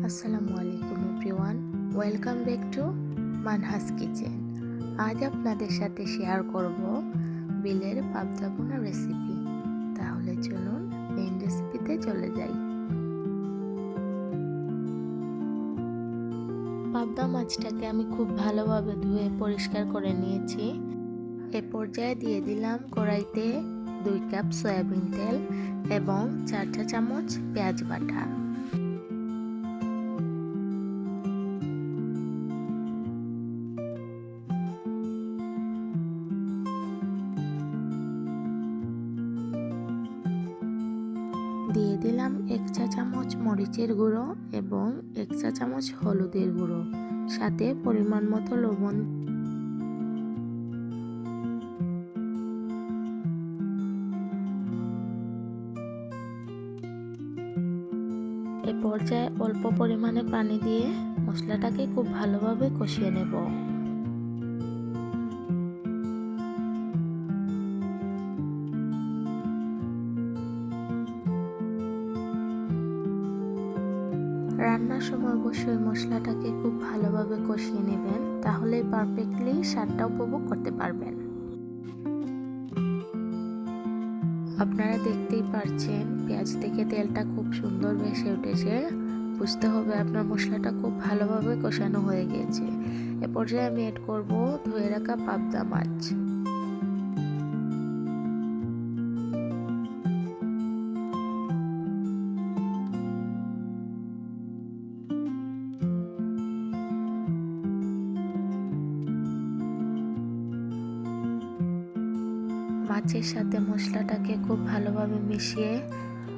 আসসালামু আলাইকুম everyone, welcome back to Manhas kitchen. আজ আপনাদের সাথে শেয়ার করব বিলের পাবদা ভুনা রেসিপি। তাহলে চলুন মেইন রেসিপিতে চলে যাই। পাবদা মাছটাকে আমি খুব ভালোভাবে ধুয়ে পরিষ্কার করে নিয়েছি। এ পর্যায়ে দিয়ে দিলাম কড়াইতে 2 কাপ সয়াবিন তেল এবং 4 চা চামচ পেঁয়াজ বাটা। দিয়ে দিলাম 1 চা চামচ মরিচের গুঁড়ো এবং 1 চা চামচ হলুদের গুঁড়ো, সাথে পরিমাণ মতো লবণ। এ পর্যায়ে অল্প পরিমাণে পানি দিয়ে মশলাটাকে খুব ভালোভাবে কষিয়ে নেব। রান্নার সময় অবশ্যই মশলাটাকে খুব ভালোভাবে কষিয়ে নেবেন, তাহলেই পারফেক্টলি স্বাদটা উপভোগ করতে পারবেন। আপনারা দেখতেই পারছেন পেঁয়াজ থেকে তেলটা খুব সুন্দর ভেসে উঠেছে। বুঝতে হবে আপনার মশলাটা খুব ভালোভাবে কষানো হয়ে গেছে। এ পর্যায়ে আমি অ্যাড করব ধুয়ে রাখা পাবদা মাছ। মাছের সাথে মশলাটাকে খুব ভালোভাবে মিশিয়ে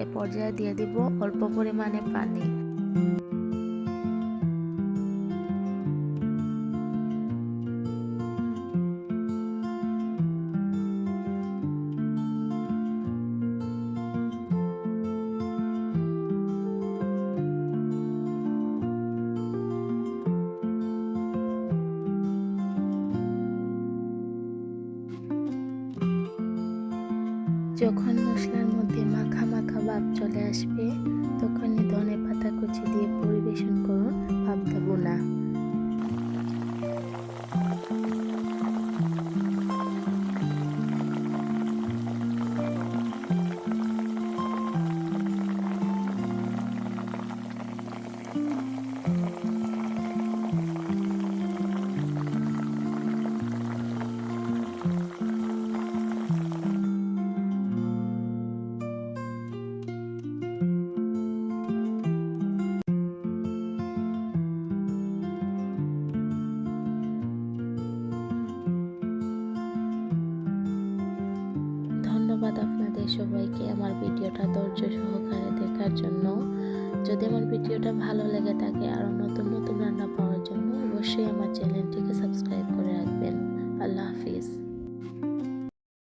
এ পর্যায়ে দিয়ে দিব অল্প পরিমাণে পানি। যখন মশলার মধ্যে মাখা মাখা ভাব চলে আসবে, তখনই ধনে পাতা কুচি দিয়ে পরিবেশন করুন পাবদা ভুনা। ধন্যবাদ আপনাদের সবাইকে আমার ভিডিওটা ধৈর্য সহকারে দেখার জন্য। যদি আমার ভিডিওটা ভালো লেগে থাকে, আরও নতুন নতুন রান্না পাওয়ার